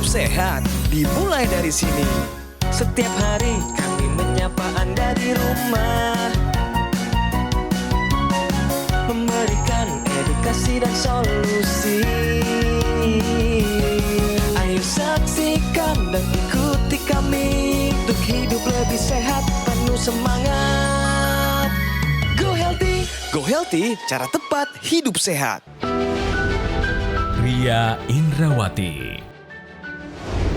sehat dimulai dari sini. Setiap hari kami menyapa Anda di rumah, memberikan edukasi dan solusi. Ayo saksikan dan ikuti kami untuk hidup lebih sehat, penuh semangat. Go Healthy, cara tepat hidup sehat. Ria Indrawati.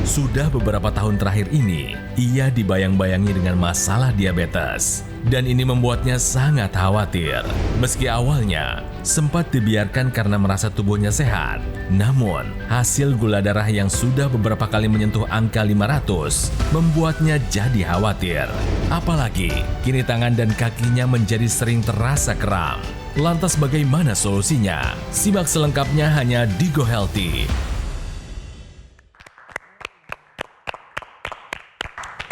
Sudah beberapa tahun terakhir ini, ia dibayang-bayangi dengan masalah diabetes. Dan ini membuatnya sangat khawatir. Meski awalnya sempat dibiarkan karena merasa tubuhnya sehat, namun hasil gula darah yang sudah beberapa kali menyentuh angka 500 membuatnya jadi khawatir. Apalagi kini tangan dan kakinya menjadi sering terasa kram. Lantas bagaimana solusinya? Simak selengkapnya hanya di Go Healthy.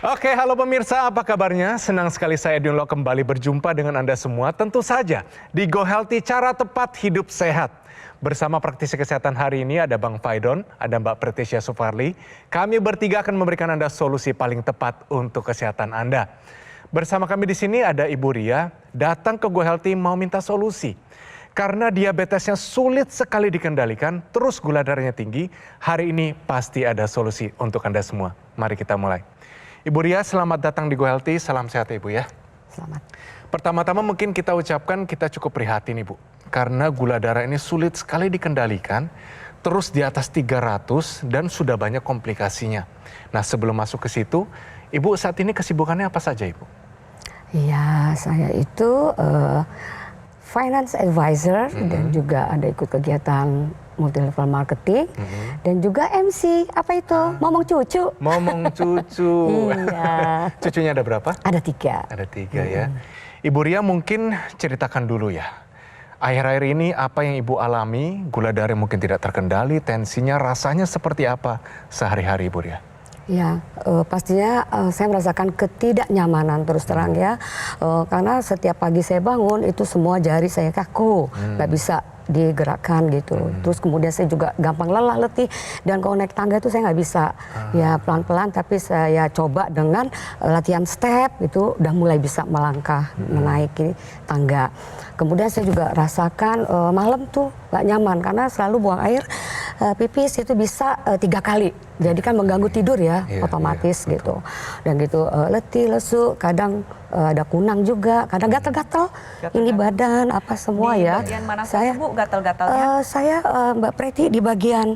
Oke, halo pemirsa, apa kabarnya? Senang sekali saya Edwin Lo kembali berjumpa dengan Anda semua. Tentu saja di Go Healthy, cara tepat hidup sehat. Bersama praktisi kesehatan hari ini ada Bang Faidon, ada Mbak Pretesya Sufarli. Kami bertiga akan memberikan Anda solusi paling tepat untuk kesehatan Anda. Bersama kami di sini ada Ibu Ria, datang ke Go Healthy mau minta solusi. Karena diabetesnya sulit sekali dikendalikan, terus gula darahnya tinggi, hari ini pasti ada solusi untuk Anda semua. Mari kita mulai. Ibu Ria, selamat datang di Go Healthy. Salam sehat Ibu ya. Selamat. Pertama-tama mungkin kita ucapkan kita cukup prihatin Ibu. Karena gula darah ini sulit sekali dikendalikan, terus di atas 300 dan sudah banyak komplikasinya. Nah sebelum masuk ke situ, Ibu saat ini kesibukannya apa saja Ibu? Iya, saya itu finance advisor dan juga ada ikut kegiatan multi level marketing dan juga MC. Apa itu? Momong cucu. Momong cucu. Iya. Cucunya ada berapa? Ada 3. Ada 3 ya. Ibu Ria mungkin ceritakan dulu ya. Akhir-akhir ini apa yang Ibu alami, gula darah mungkin tidak terkendali, tensinya rasanya seperti apa sehari-hari Ibu Ria? Ya, pastinya saya merasakan ketidaknyamanan terus terang ya. Karena setiap pagi saya bangun itu semua jari saya kaku, nggak bisa digerakkan gitu. Terus kemudian saya juga gampang lelah, letih, dan kalau naik tangga itu saya nggak bisa. Ya pelan-pelan, tapi saya coba dengan latihan step itu udah mulai bisa melangkah menaiki tangga. Kemudian saya juga rasakan malam tuh nggak nyaman karena selalu buang air pipis itu bisa 3 kali. Jadi kan mengganggu tidur ya, otomatis gitu. Dan gitu letih, lesu, kadang ada kunang juga, kadang gatal-gatal. Ini badan apa semua di ya. Bagian mana saya Bu gatal-gatalnya? Saya Mbak Preti di bagian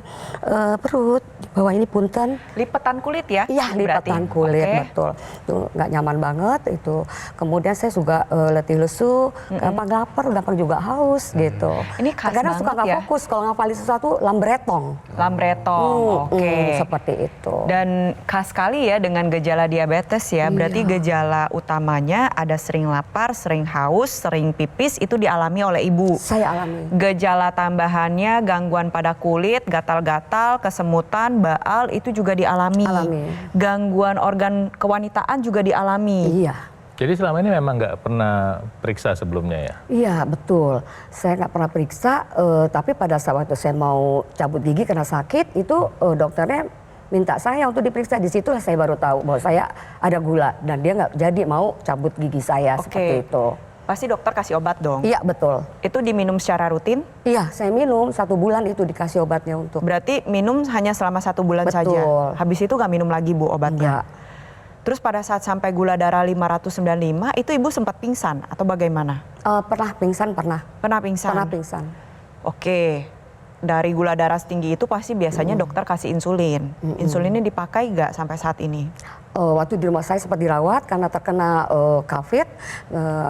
perut, di bawah ini punten. Lipetan kulit ya? Iya, lipatan kulit, betul. Itu nggak nyaman banget itu. Kemudian saya juga letih lesu, gampang lapar, gampang juga haus gitu. Ini khas kadang suka banget nggak ya? fokus kalau ngapalin sesuatu, lambretong. Lambretong, oke. Seperti itu. Dan khas sekali ya dengan gejala diabetes ya. Berarti gejala utamanya ada sering lapar, sering haus, sering pipis, itu dialami oleh Ibu. Saya alami. Gejala tambahannya gangguan pada kulit, gatal-gatal, kesemutan, baal itu juga dialami. Gangguan organ kewanitaan juga dialami. Iya. Jadi selama ini memang nggak pernah periksa sebelumnya ya? Iya betul, saya nggak pernah periksa, tapi pada saat waktu saya mau cabut gigi karena sakit, itu dokternya minta saya untuk diperiksa. Disitulah saya baru tahu bahwa saya ada gula dan dia nggak jadi mau cabut gigi saya seperti itu. Pasti dokter kasih obat dong? Iya betul. Itu diminum secara rutin? Iya, saya minum 1 bulan itu dikasih obatnya untuk. Berarti minum hanya selama 1 bulan Betul. saja? Habis itu nggak minum lagi Bu obatnya? Enggak. Terus pada saat sampai gula darah 595 itu Ibu sempat pingsan atau bagaimana? Pernah pingsan, pernah. Pernah pingsan? Pernah pingsan. Oke. Dari gula darah setinggi itu pasti biasanya dokter kasih insulin. Insulinnya dipakai nggak sampai saat ini? Waktu di rumah saya sempat dirawat karena terkena COVID,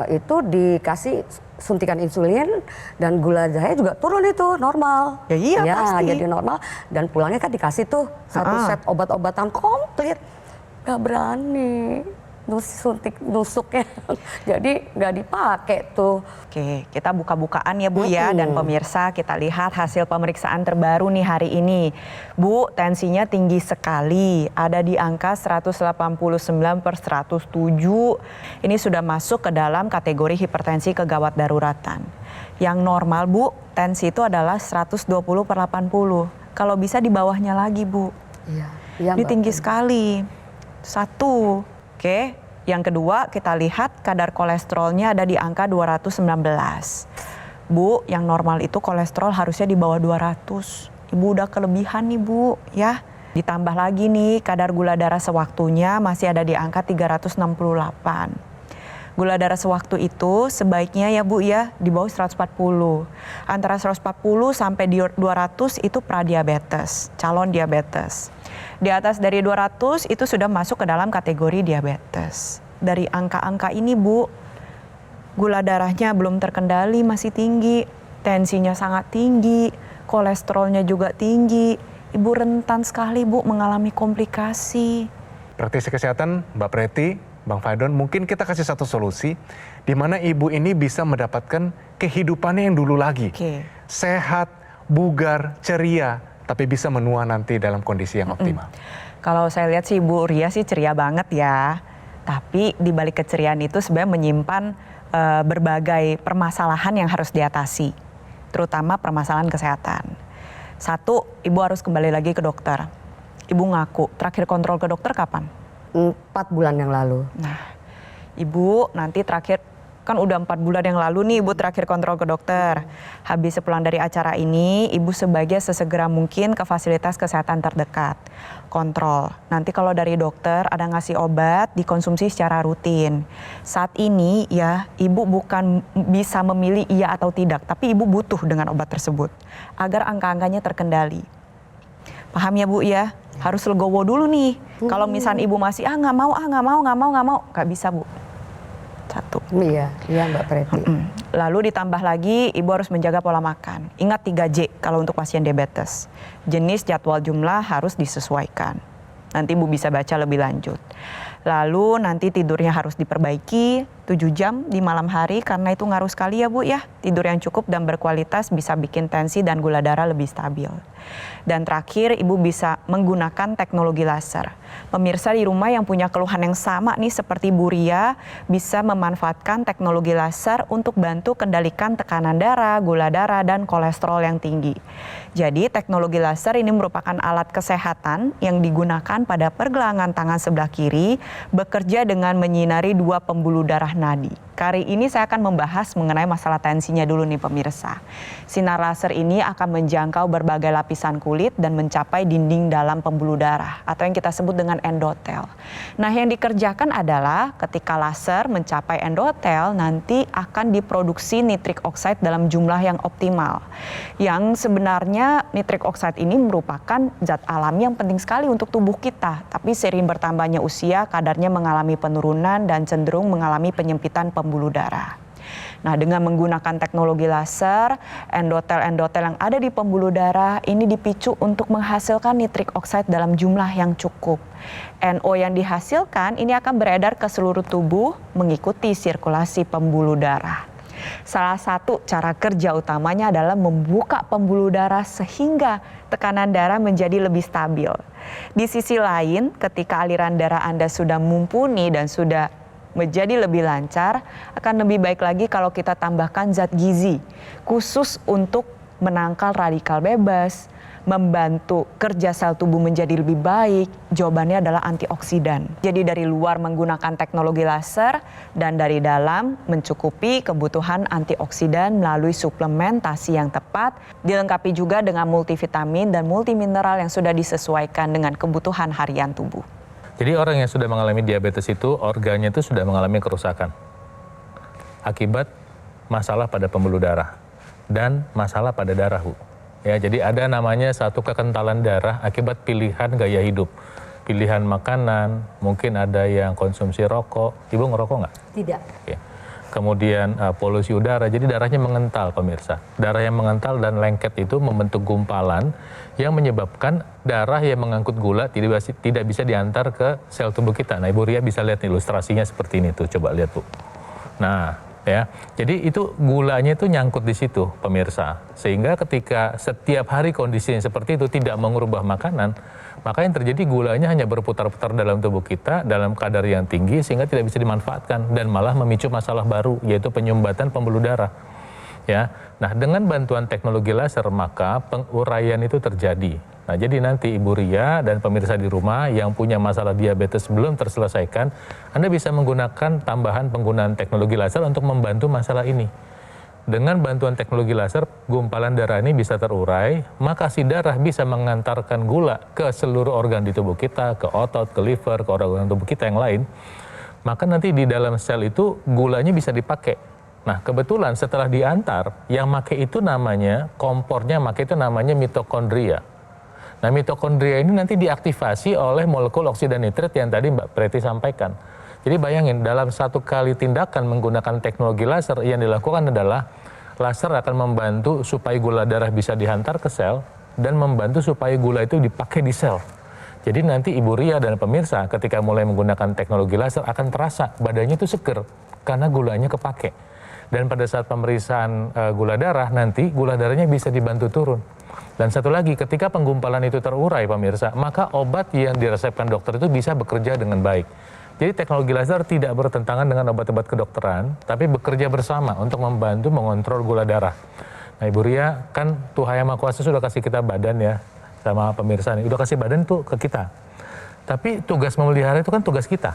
itu dikasih suntikan insulin dan gula darahnya juga turun itu normal. Ya iya pasti. Jadi normal dan pulangnya kan dikasih tuh 1 set obat-obatan komplit. Gak berani suntik nusuknya, jadi nggak dipakai tuh. Oke, kita buka-bukaan ya Bu ya, dan pemirsa kita lihat hasil pemeriksaan terbaru nih hari ini. Bu, tensinya tinggi sekali, ada di angka 189/107. Ini sudah masuk ke dalam kategori hipertensi kegawat daruratan. Yang normal Bu, tensi itu adalah 120/80. Kalau bisa di bawahnya lagi Bu. Iya. Iya, Ini Mbak. tinggi sekali. 1. Oke. Yang kedua, kita lihat kadar kolesterolnya ada di angka 219. Bu, yang normal itu kolesterol harusnya di bawah 200. Ibu udah kelebihan nih Bu, ya. Ditambah lagi nih kadar gula darah sewaktunya masih ada di angka 368. Gula darah sewaktu itu sebaiknya ya Bu ya di bawah 140. Antara 140 sampai 200 itu pradiabetes, calon diabetes. Di atas dari 200 itu sudah masuk ke dalam kategori diabetes. Dari angka-angka ini Bu, gula darahnya belum terkendali, masih tinggi, tensinya sangat tinggi, kolesterolnya juga tinggi. Ibu rentan sekali Bu mengalami komplikasi. Praktisi kesehatan Mbak Preti, Bang Faidon, mungkin kita kasih satu solusi di mana ibu ini bisa mendapatkan kehidupannya yang dulu lagi. Oke. Sehat, bugar, ceria, tapi bisa menua nanti dalam kondisi yang optimal. Kalau saya lihat sih Ibu Ria sih ceria banget ya. Tapi di balik keceriaan itu sebenarnya menyimpan berbagai permasalahan yang harus diatasi. Terutama permasalahan kesehatan. 1, Ibu harus kembali lagi ke dokter. Ibu ngaku, terakhir kontrol ke dokter kapan? 4 bulan yang lalu. Nah, Ibu nanti terakhir, kan udah 4 bulan yang lalu nih Ibu terakhir kontrol ke dokter. Habis sepulang dari acara ini, Ibu sebaiknya sesegera mungkin ke fasilitas kesehatan terdekat. Kontrol. Nanti kalau dari dokter ada ngasih obat, dikonsumsi secara rutin. Saat ini ya, Ibu bukan bisa memilih iya atau tidak, tapi Ibu butuh dengan obat tersebut. Agar angka-angkanya terkendali. Paham ya Bu ya? Harus legowo dulu nih. Kalau misalnya Ibu masih nggak mau, nggak bisa Bu. 1. Iya Mbak Preti. Lalu ditambah lagi Ibu harus menjaga pola makan. Ingat 3J kalau untuk pasien diabetes. Jenis, jadwal, jumlah harus disesuaikan. Nanti Ibu bisa baca lebih lanjut. Lalu nanti tidurnya harus diperbaiki 7 jam di malam hari karena itu ngaruh sekali ya Bu ya. Tidur yang cukup dan berkualitas bisa bikin tensi dan gula darah lebih stabil. Dan terakhir Ibu bisa menggunakan teknologi laser. Pemirsa di rumah yang punya keluhan yang sama nih seperti Bu Ria bisa memanfaatkan teknologi laser untuk bantu kendalikan tekanan darah, gula darah, dan kolesterol yang tinggi. Jadi teknologi laser ini merupakan alat kesehatan yang digunakan pada pergelangan tangan sebelah kiri bekerja dengan menyinari 2 pembuluh darah nadi. Kali ini saya akan membahas mengenai masalah tensinya dulu nih pemirsa. Sinar laser ini akan menjangkau berbagai lapisan kulit dan mencapai dinding dalam pembuluh darah atau yang kita sebut dengan endotel. Nah, yang dikerjakan adalah ketika laser mencapai endotel nanti akan diproduksi nitrik oxide dalam jumlah yang optimal. Yang sebenarnya nitrik oxide ini merupakan zat alami yang penting sekali untuk tubuh kita, tapi seiring bertambahnya usia kadarnya mengalami penurunan dan cenderung mengalami penyempitan pembuluh darah. Nah, dengan menggunakan teknologi laser, endotel-endotel yang ada di pembuluh darah ini dipicu untuk menghasilkan nitrik oxide dalam jumlah yang cukup. NO yang dihasilkan ini akan beredar ke seluruh tubuh mengikuti sirkulasi pembuluh darah. Salah satu cara kerja utamanya adalah membuka pembuluh darah sehingga tekanan darah menjadi lebih stabil. Di sisi lain, ketika aliran darah Anda sudah mumpuni dan sudah menjadi lebih lancar, akan lebih baik lagi kalau kita tambahkan zat gizi khusus untuk menangkal radikal bebas, membantu kerja sel tubuh menjadi lebih baik. Jawabannya adalah antioksidan. Jadi dari luar menggunakan teknologi laser dan dari dalam mencukupi kebutuhan antioksidan melalui suplementasi yang tepat, dilengkapi juga dengan multivitamin dan multimineral yang sudah disesuaikan dengan kebutuhan harian tubuh. Jadi orang yang sudah mengalami diabetes itu organnya itu sudah mengalami kerusakan akibat masalah pada pembuluh darah dan masalah pada darah, Bu. Ya, jadi ada namanya satu kekentalan darah akibat pilihan gaya hidup, pilihan makanan, mungkin ada yang konsumsi rokok. Ibu ngerokok nggak? Tidak. Ya. Kemudian polusi udara, jadi darahnya mengental pemirsa. Darah yang mengental dan lengket itu membentuk gumpalan yang menyebabkan darah yang mengangkut gula tidak bisa diantar ke sel tubuh kita. Nah, Ibu Ria bisa lihat nih ilustrasinya seperti ini tuh, coba lihat Bu. Nah, ya, jadi itu gulanya itu nyangkut di situ pemirsa. Sehingga ketika setiap hari kondisinya seperti itu tidak mengubah makanan, maka yang terjadi gulanya hanya berputar-putar dalam tubuh kita dalam kadar yang tinggi sehingga tidak bisa dimanfaatkan dan malah memicu masalah baru yaitu penyumbatan pembuluh darah. Ya. Nah, dengan bantuan teknologi laser maka penguraian itu terjadi. Nah, jadi nanti Ibu Ria dan pemirsa di rumah yang punya masalah diabetes belum terselesaikan, Anda bisa menggunakan tambahan penggunaan teknologi laser untuk membantu masalah ini. Dengan bantuan teknologi laser, gumpalan darah ini bisa terurai, maka si darah bisa mengantarkan gula ke seluruh organ di tubuh kita, ke otot, ke liver, ke organ tubuh kita yang lain. Maka nanti di dalam sel itu gulanya bisa dipakai. Nah, kebetulan setelah diantar, yang make itu namanya, kompornya make itu namanya mitokondria. Nah, mitokondria ini nanti diaktifasi oleh molekul oksida nitrit yang tadi Mbak Preti sampaikan. Jadi bayangin, dalam satu kali tindakan menggunakan teknologi laser, yang dilakukan adalah laser akan membantu supaya gula darah bisa dihantar ke sel dan membantu supaya gula itu dipakai di sel. Jadi nanti Ibu Ria dan pemirsa ketika mulai menggunakan teknologi laser akan terasa badannya itu seger karena gulanya kepake. Dan pada saat pemeriksaan gula darah nanti gula darahnya bisa dibantu turun. Dan satu lagi, ketika penggumpalan itu terurai pemirsa, maka obat yang diresepkan dokter itu bisa bekerja dengan baik. Jadi teknologi laser tidak bertentangan dengan obat-obat kedokteran, tapi bekerja bersama untuk membantu mengontrol gula darah. Nah, Ibu Ria, kan Tuhan Yang Maha Kuasa sudah kasih kita badan ya, sama pemirsa nih, udah kasih badan tuh ke kita. Tapi tugas memelihara itu kan tugas kita.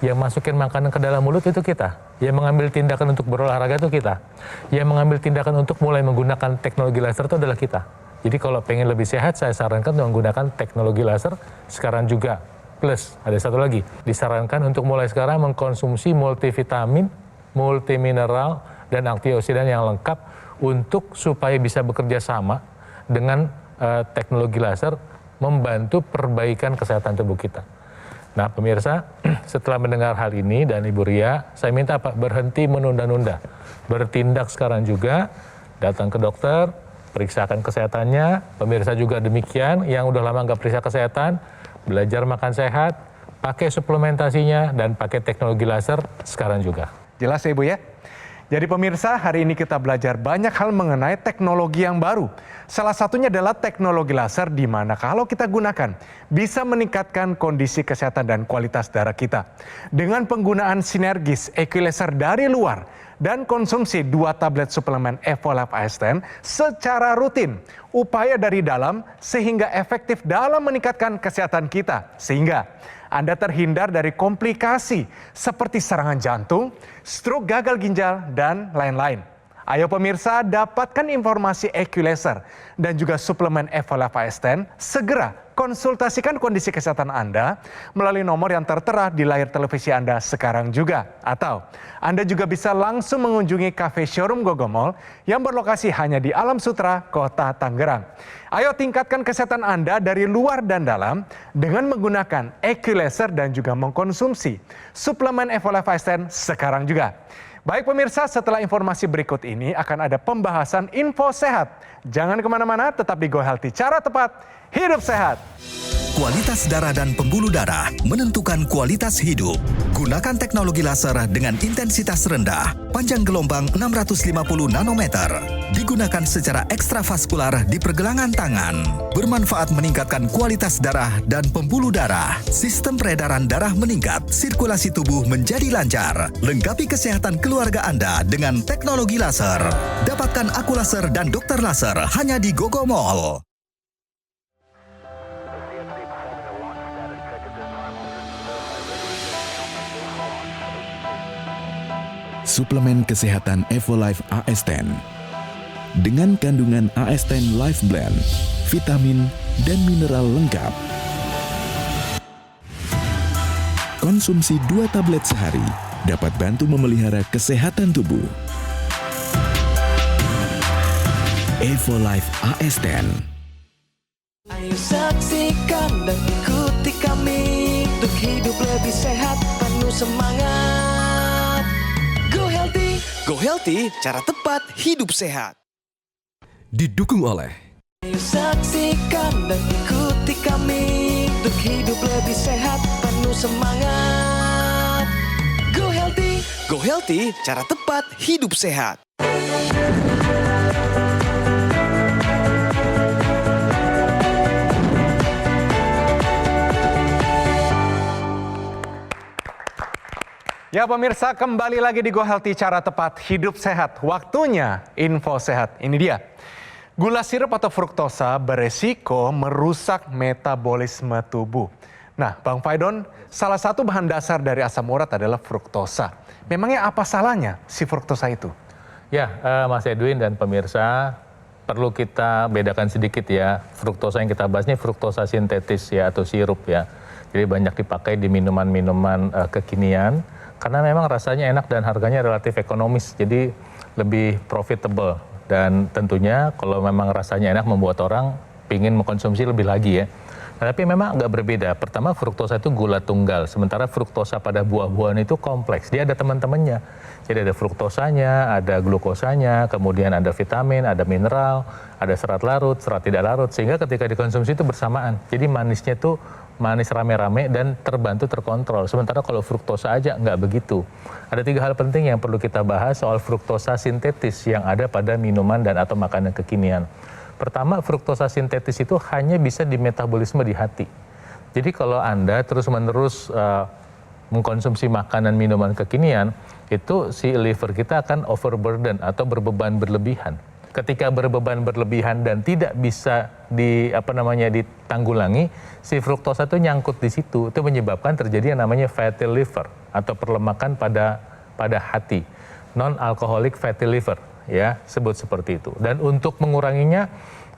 Yang masukin makanan ke dalam mulut itu kita. Yang mengambil tindakan untuk berolahraga itu kita. Yang mengambil tindakan untuk mulai menggunakan teknologi laser itu adalah kita. Jadi kalau pengen lebih sehat, saya sarankan menggunakan teknologi laser sekarang juga. Plus, ada satu lagi, disarankan untuk mulai sekarang mengkonsumsi multivitamin, multimineral, dan antioksidan yang lengkap untuk supaya bisa bekerja sama dengan teknologi laser membantu perbaikan kesehatan tubuh kita. Nah, pemirsa, setelah mendengar hal ini dan Ibu Ria, saya minta Pak berhenti menunda-nunda. Bertindak sekarang juga, datang ke dokter, periksakan kesehatannya. Pemirsa juga demikian, yang udah lama nggak periksa kesehatan, belajar makan sehat, pakai suplementasinya, dan pakai teknologi laser sekarang juga. Jelas ya Ibu ya? Jadi pemirsa, hari ini kita belajar banyak hal mengenai teknologi yang baru. Salah satunya adalah teknologi laser di mana kalau kita gunakan bisa meningkatkan kondisi kesehatan dan kualitas darah kita. Dengan penggunaan sinergis equilaser dari luar dan konsumsi 2 tablet suplemen Evolife AS10 secara rutin. Upaya dari dalam sehingga efektif dalam meningkatkan kesehatan kita. Sehingga Anda terhindar dari komplikasi seperti serangan jantung, stroke gagal ginjal, dan lain-lain. Ayo pemirsa, dapatkan informasi equilaser dan juga suplemen Evolife AS10. Segera konsultasikan kondisi kesehatan Anda melalui nomor yang tertera di layar televisi Anda sekarang juga. Atau Anda juga bisa langsung mengunjungi cafe showroom Gogomall yang berlokasi hanya di Alam Sutra, Kota Tangerang. Ayo tingkatkan kesehatan Anda dari luar dan dalam dengan menggunakan equilaser dan juga mengkonsumsi suplemen Evolife AS10 sekarang juga. Baik pemirsa, setelah informasi berikut ini akan ada pembahasan info sehat. Jangan kemana-mana, tetap di Go Healthy. Cara tepat, hidup sehat. Kualitas darah dan pembuluh darah menentukan kualitas hidup. Gunakan teknologi laser dengan intensitas rendah, panjang gelombang 650 nanometer. Digunakan secara ekstravaskular di pergelangan tangan. Bermanfaat meningkatkan kualitas darah dan pembuluh darah. Sistem peredaran darah meningkat, sirkulasi tubuh menjadi lancar. Lengkapi kesehatan keluarga Anda dengan teknologi laser. Dapatkan aku laser dan dokter laser hanya di Gogomall. Suplemen kesehatan Evolife AS10 dengan kandungan AS10 Life Blend, vitamin dan mineral lengkap. Konsumsi 2 tablet sehari dapat bantu memelihara kesehatan tubuh. Evolife AS10. Ayo saksikan dan ikuti kami untuk hidup lebih sehat, penuh semangat. Go Healthy, cara tepat hidup sehat. Didukung oleh Ayo saksikan dan ikuti kami untuk hidup lebih sehat, penuh semangat. Go Healthy, cara tepat hidup sehat. Ya pemirsa, kembali lagi di Go Healthy, cara tepat hidup sehat. Waktunya info sehat, ini dia. Gula sirup atau fruktosa beresiko merusak metabolisme tubuh. Nah, Bang Faidon, salah satu bahan dasar dari asam urat adalah fruktosa. Memangnya apa salahnya si fruktosa itu? Ya, Mas Edwin dan pemirsa, perlu kita bedakan sedikit ya. Fruktosa yang kita bahas ini fruktosa sintetis ya atau sirup ya. Jadi banyak dipakai di minuman-minuman kekinian karena memang rasanya enak dan harganya relatif ekonomis. Jadi lebih profitable. Dan tentunya kalau memang rasanya enak membuat orang ingin mengkonsumsi lebih lagi ya. Nah, tapi memang agak berbeda. Pertama, fruktosa itu gula tunggal. Sementara fruktosa pada buah-buahan itu kompleks. Dia ada teman-temannya. Jadi ada fruktosanya, ada glukosanya, kemudian ada vitamin, ada mineral, ada serat larut, serat tidak larut. Sehingga ketika dikonsumsi itu bersamaan. Jadi manisnya itu manis rame-rame dan terbantu terkontrol. Sementara kalau fruktosa aja nggak begitu. Ada 3 hal penting yang perlu kita bahas soal fruktosa sintetis yang ada pada minuman dan atau makanan kekinian. Pertama, fruktosa sintetis itu hanya bisa di metabolisme di hati. Jadi kalau Anda terus-menerus mengkonsumsi makanan minuman kekinian, itu si liver kita akan overburden atau berbeban berlebihan. Ketika berbeban berlebihan dan tidak bisa ditanggulangi, si fruktosa itu nyangkut di situ. Itu menyebabkan terjadi yang namanya fatty liver atau perlemakan pada hati. Non-alcoholic fatty liver, ya, sebut seperti itu. Dan untuk menguranginya,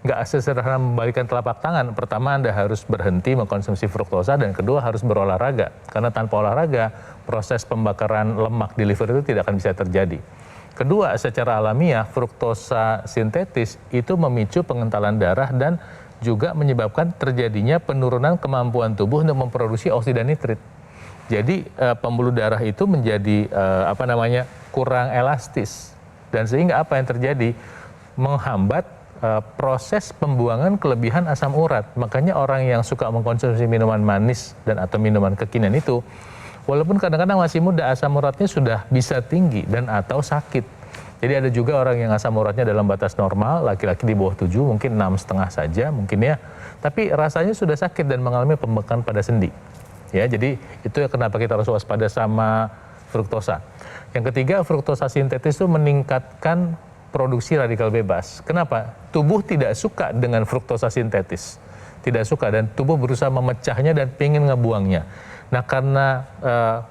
nggak sesederhana membalikkan telapak tangan. Pertama, Anda harus berhenti mengkonsumsi fruktosa, dan kedua harus berolahraga. Karena tanpa olahraga, proses pembakaran lemak di liver itu tidak akan bisa terjadi. Kedua, secara alamiah, fruktosa sintetis itu memicu pengentalan darah dan juga menyebabkan terjadinya penurunan kemampuan tubuh untuk memproduksi oksida nitrit. Jadi pembuluh darah itu menjadi kurang elastis, dan sehingga apa yang terjadi? Menghambat proses pembuangan kelebihan asam urat. Makanya orang yang suka mengkonsumsi minuman manis dan atau minuman kekinian itu, walaupun kadang-kadang masih muda, asam uratnya sudah bisa tinggi dan atau sakit. Jadi ada juga orang yang asam uratnya dalam batas normal, laki-laki di bawah 7, mungkin 6,5 saja mungkin ya. Tapi rasanya sudah sakit dan mengalami pembekakan pada sendi. Ya, jadi itu kenapa kita harus waspada sama fruktosa. Yang ketiga, fruktosa sintetis itu meningkatkan produksi radikal bebas. Kenapa? Tubuh tidak suka dengan fruktosa sintetis. Tidak suka, dan tubuh berusaha memecahnya dan ingin ngebuangnya. Nah, karena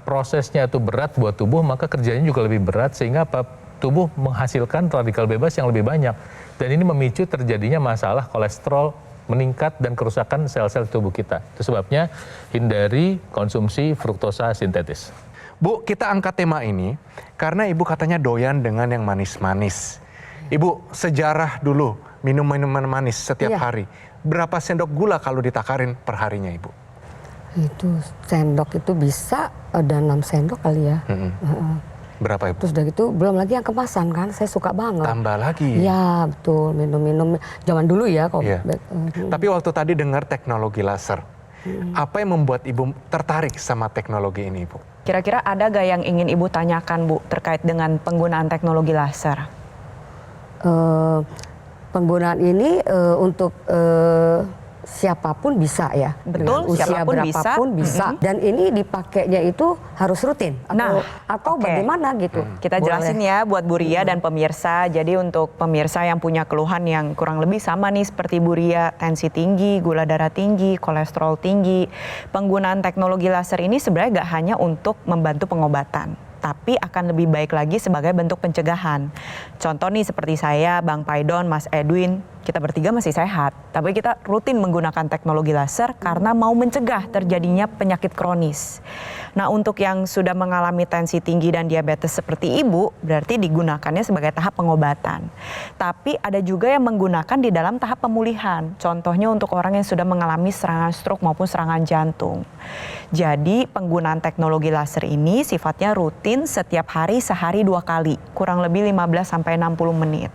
prosesnya itu berat buat tubuh, maka kerjanya juga lebih berat, sehingga tubuh menghasilkan radikal bebas yang lebih banyak. Dan ini memicu terjadinya masalah kolesterol meningkat dan kerusakan sel-sel tubuh kita. Itu sebabnya hindari konsumsi fruktosa sintetis. Bu, kita angkat tema ini karena Ibu katanya doyan dengan yang manis-manis. Ibu, sejarah dulu minum minuman manis setiap hari. Berapa sendok gula kalau ditakarin per harinya, Ibu? Itu sendok itu bisa ada 6 sendok kali ya. Berapa, Ibu? Terus udah gitu belum lagi yang kemasan kan, saya suka banget. Tambah lagi? Iya betul, minum-minum zaman dulu ya. Tapi waktu tadi dengar teknologi laser, apa yang membuat Ibu tertarik sama teknologi ini, Ibu? Kira-kira ada gak yang ingin Ibu tanyakan, Bu, terkait dengan penggunaan teknologi laser? Penggunaan ini untuk siapapun bisa ya. Betul, usia siapapun berapapun bisa. Dan ini dipakainya itu harus rutin atau bagaimana gitu. Kita jelasin ya buat Bu Ria dan pemirsa. Jadi untuk pemirsa yang punya keluhan yang kurang lebih sama nih seperti Bu Ria, tensi tinggi, gula darah tinggi, kolesterol tinggi, penggunaan teknologi laser ini sebenarnya gak hanya untuk membantu pengobatan, tapi akan lebih baik lagi sebagai bentuk pencegahan. Contoh nih seperti saya, Bang Faidon, Mas Edwin, kita bertiga masih sehat, tapi kita rutin menggunakan teknologi laser karena mau mencegah terjadinya penyakit kronis. Nah, untuk yang sudah mengalami tensi tinggi dan diabetes seperti Ibu, berarti digunakannya sebagai tahap pengobatan. Tapi ada juga yang menggunakan di dalam tahap pemulihan. Contohnya untuk orang yang sudah mengalami serangan stroke maupun serangan jantung. Jadi penggunaan teknologi laser ini sifatnya rutin setiap hari sehari 2 kali, kurang lebih 15-60 menit.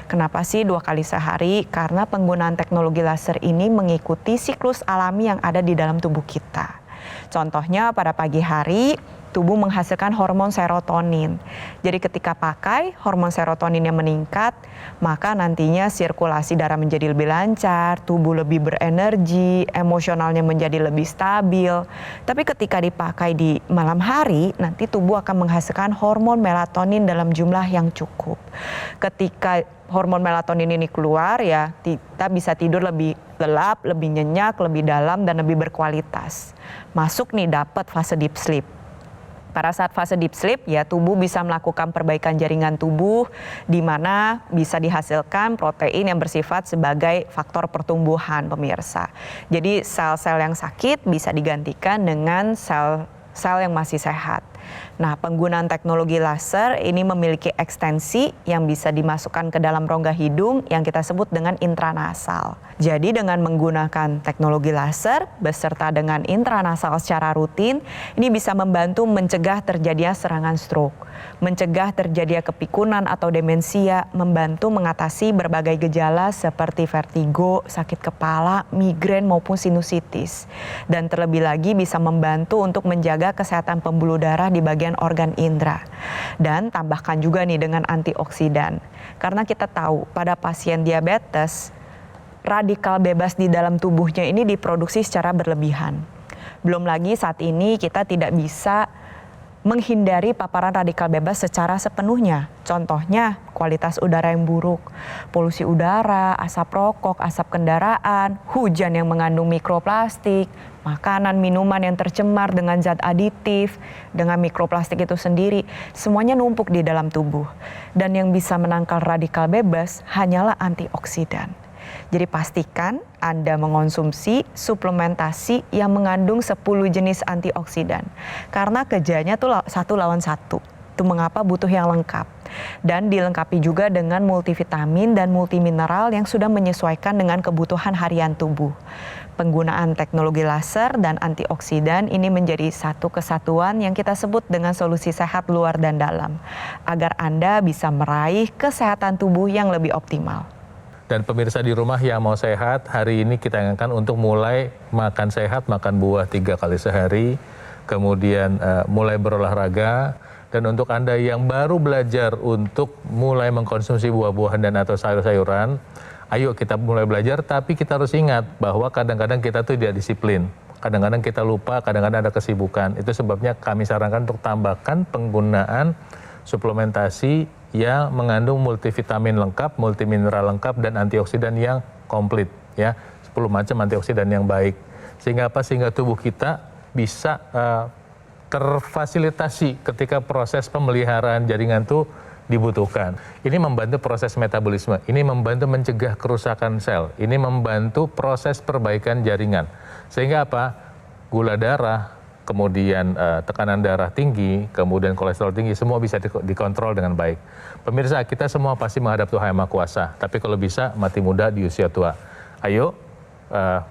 Kenapa sih 2 kali sehari? Karena penggunaan teknologi laser ini mengikuti siklus alami yang ada di dalam tubuh kita. Contohnya pada pagi hari tubuh menghasilkan hormon serotonin. Jadi ketika pakai, hormon serotoninnya meningkat, maka nantinya sirkulasi darah menjadi lebih lancar, tubuh lebih berenergi, emosionalnya menjadi lebih stabil. Tapi ketika dipakai di malam hari, nanti tubuh akan menghasilkan hormon melatonin dalam jumlah yang cukup. Ketika hormon melatonin ini keluar, ya kita bisa tidur lebih lelap, lebih nyenyak, lebih dalam, dan lebih berkualitas. Masuk nih dapat fase deep sleep. Pada saat fase deep sleep, ya tubuh bisa melakukan perbaikan jaringan tubuh, di mana bisa dihasilkan protein yang bersifat sebagai faktor pertumbuhan, pemirsa. Jadi sel-sel yang sakit bisa digantikan dengan sel yang masih sehat. Nah, penggunaan teknologi laser ini memiliki ekstensi yang bisa dimasukkan ke dalam rongga hidung yang kita sebut dengan intranasal. Jadi dengan menggunakan teknologi laser beserta dengan intranasal secara rutin, ini bisa membantu mencegah terjadinya serangan stroke, mencegah terjadinya kepikunan atau demensia, membantu mengatasi berbagai gejala seperti vertigo, sakit kepala, migrain maupun sinusitis. Dan terlebih lagi bisa membantu untuk menjaga kesehatan pembuluh darah di bagian organ indera. Dan tambahkan juga nih dengan antioksidan. Karena kita tahu pada pasien diabetes, radikal bebas di dalam tubuhnya ini diproduksi secara berlebihan. Belum lagi saat ini kita tidak bisa menghindari paparan radikal bebas secara sepenuhnya. Contohnya kualitas udara yang buruk, polusi udara, asap rokok, asap kendaraan, hujan yang mengandung mikroplastik, makanan, minuman yang tercemar dengan zat aditif, dengan mikroplastik itu sendiri, semuanya numpuk di dalam tubuh. Dan yang bisa menangkal radikal bebas hanyalah antioksidan. Jadi pastikan Anda mengonsumsi suplementasi yang mengandung 10 jenis antioksidan. Karena kerjanya tuh 1 lawan 1. Itu mengapa butuh yang lengkap. Dan dilengkapi juga dengan multivitamin dan multimineral yang sudah menyesuaikan dengan kebutuhan harian tubuh. Penggunaan teknologi laser dan antioksidan ini menjadi satu kesatuan yang kita sebut dengan solusi sehat luar dan dalam. Agar Anda bisa meraih kesehatan tubuh yang lebih optimal. Dan pemirsa di rumah yang mau sehat, hari ini kita ingatkan untuk mulai makan sehat, makan buah 3 kali sehari, kemudian mulai berolahraga. Dan untuk Anda yang baru belajar untuk mulai mengkonsumsi buah-buahan dan atau sayur-sayuran, ayo kita mulai belajar, tapi kita harus ingat bahwa kadang-kadang kita tuh tidak disiplin. Kadang-kadang kita lupa, kadang-kadang ada kesibukan. Itu sebabnya kami sarankan untuk tambahkan penggunaan suplementasi yang mengandung multivitamin lengkap, multimineral lengkap, dan antioksidan yang komplit, ya, 10 macam antioksidan yang baik. Sehingga apa? Sehingga tubuh kita bisa terfasilitasi ketika proses pemeliharaan jaringan itu dibutuhkan. Ini membantu proses metabolisme, ini membantu mencegah kerusakan sel, ini membantu proses perbaikan jaringan. Sehingga apa? Gula darah, kemudian tekanan darah tinggi, kemudian kolesterol tinggi, semua bisa dikontrol dengan baik. Pemirsa, kita semua pasti menghadap Tuhan Yang Maha Kuasa, tapi kalau bisa mati muda di usia tua. Ayo,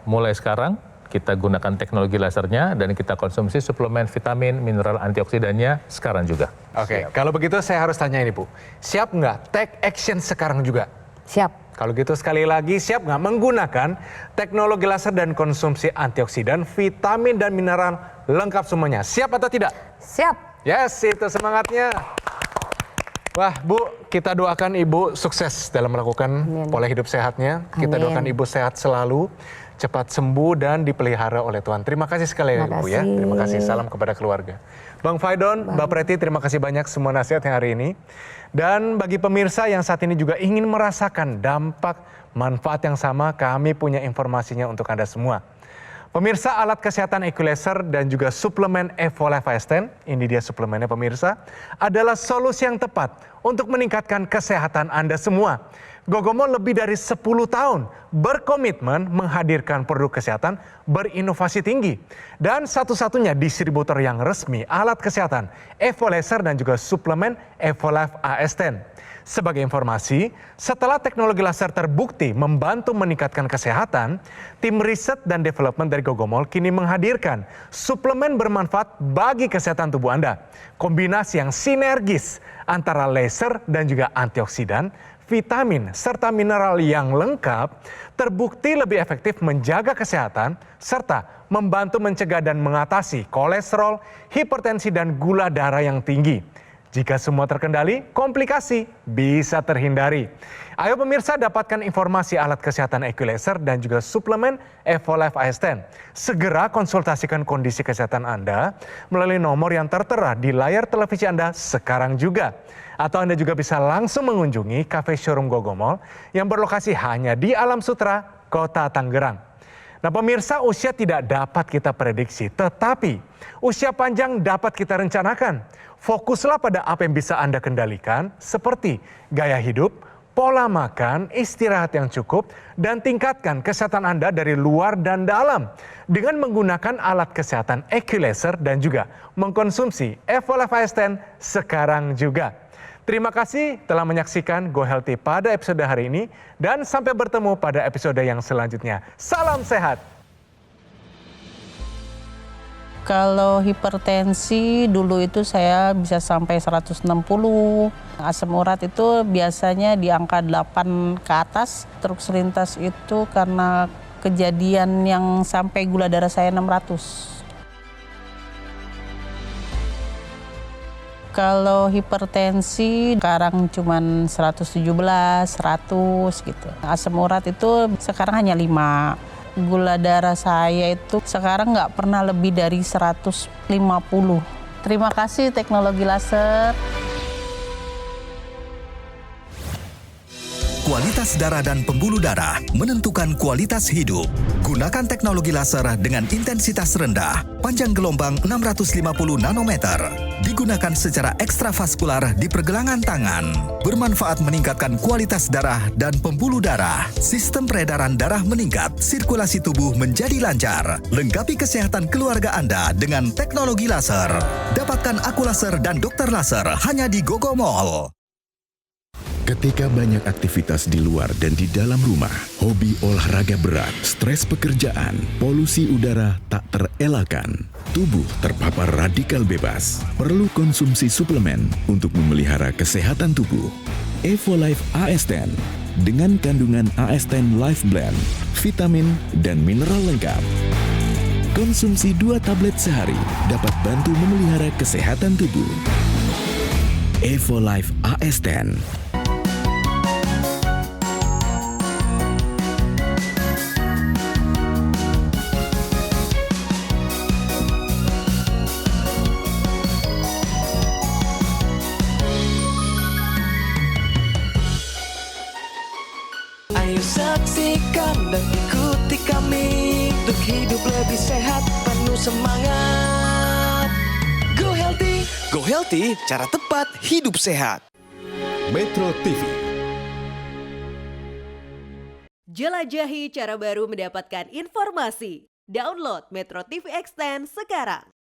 mulai sekarang kita gunakan teknologi lasernya dan kita konsumsi suplemen vitamin, mineral, antioksidannya sekarang juga. Oke, kalau begitu saya harus tanya ini Bu, siap nggak take action sekarang juga? Siap. Kalau gitu sekali lagi, siap nggak menggunakan teknologi laser dan konsumsi antioksidan, vitamin dan mineral lengkap semuanya? Siap atau tidak? Siap. Yes, itu semangatnya. Wah Bu, kita doakan Ibu sukses dalam melakukan pola hidup sehatnya. Kita doakan Ibu sehat selalu, cepat sembuh dan dipelihara oleh Tuhan. Terima kasih sekali Ibu ya. Terima kasih, salam kepada keluarga. Bang Faidon, Mbak Preti, terima kasih banyak semua nasihat yang hari ini. Dan bagi pemirsa yang saat ini juga ingin merasakan dampak manfaat yang sama, kami punya informasinya untuk Anda semua. Pemirsa, alat kesehatan Equalaser dan juga suplemen Evolife AS10, ini dia suplemennya pemirsa, adalah solusi yang tepat untuk meningkatkan kesehatan Anda semua. Gogomol lebih dari 10 tahun berkomitmen menghadirkan produk kesehatan berinovasi tinggi. Dan satu-satunya distributor yang resmi alat kesehatan Evolife dan juga suplemen Evolife AS10. Sebagai informasi, setelah teknologi laser terbukti membantu meningkatkan kesehatan, tim riset dan development dari Gogomol kini menghadirkan suplemen bermanfaat bagi kesehatan tubuh Anda. Kombinasi yang sinergis antara laser dan juga antioksidan, vitamin, serta mineral yang lengkap, terbukti lebih efektif menjaga kesehatan, serta membantu mencegah dan mengatasi kolesterol, hipertensi, dan gula darah yang tinggi. Jika semua terkendali, komplikasi bisa terhindari. Ayo pemirsa, dapatkan informasi alat kesehatan Equalizer dan juga suplemen Evolife AS10. Segera konsultasikan kondisi kesehatan Anda melalui nomor yang tertera di layar televisi Anda sekarang juga. Atau Anda juga bisa langsung mengunjungi Cafe Showroom Gogo Mall yang berlokasi hanya di Alam Sutra, Kota Tangerang. Nah pemirsa, usia tidak dapat kita prediksi, tetapi usia panjang dapat kita rencanakan. Fokuslah pada apa yang bisa Anda kendalikan, seperti gaya hidup, pola makan, istirahat yang cukup, dan tingkatkan kesehatan Anda dari luar dan dalam dengan menggunakan alat kesehatan Equalizer dan juga mengkonsumsi Evolife AS10 sekarang juga. Terima kasih telah menyaksikan Go Healthy pada episode hari ini dan sampai bertemu pada episode yang selanjutnya. Salam sehat! Kalau hipertensi dulu itu saya bisa sampai 160. Asam urat itu biasanya di angka 8 ke atas. Truk selintas itu karena kejadian yang sampai gula darah saya 600. Kalau hipertensi sekarang cuman 117, 100 gitu. Asam urat itu sekarang hanya 5. Gula darah saya itu sekarang nggak pernah lebih dari 150. Terima kasih teknologi laser. Kualitas darah dan pembuluh darah menentukan kualitas hidup. Gunakan teknologi laser dengan intensitas rendah, panjang gelombang 650 nanometer. Digunakan secara ekstravaskular di pergelangan tangan. Bermanfaat meningkatkan kualitas darah dan pembuluh darah. Sistem peredaran darah meningkat, sirkulasi tubuh menjadi lancar. Lengkapi kesehatan keluarga Anda dengan teknologi laser. Dapatkan aku laser dan dokter laser hanya di Gogo Mall. Ketika banyak aktivitas di luar dan di dalam rumah, hobi olahraga berat, stres pekerjaan, polusi udara tak terelakkan, tubuh terpapar radikal bebas, perlu konsumsi suplemen untuk memelihara kesehatan tubuh. Evolife AS10 dengan kandungan AS10 Life Blend, vitamin dan mineral lengkap. Konsumsi 2 tablet sehari dapat bantu memelihara kesehatan tubuh. Evolife AS10. Ayo saksikan dan ikuti kami untuk hidup lebih sehat, penuh semangat. Go Healthy, Go Healthy, cara tepat hidup sehat. Metro TV. Jelajahi cara baru mendapatkan informasi. Download Metro TV Extend sekarang.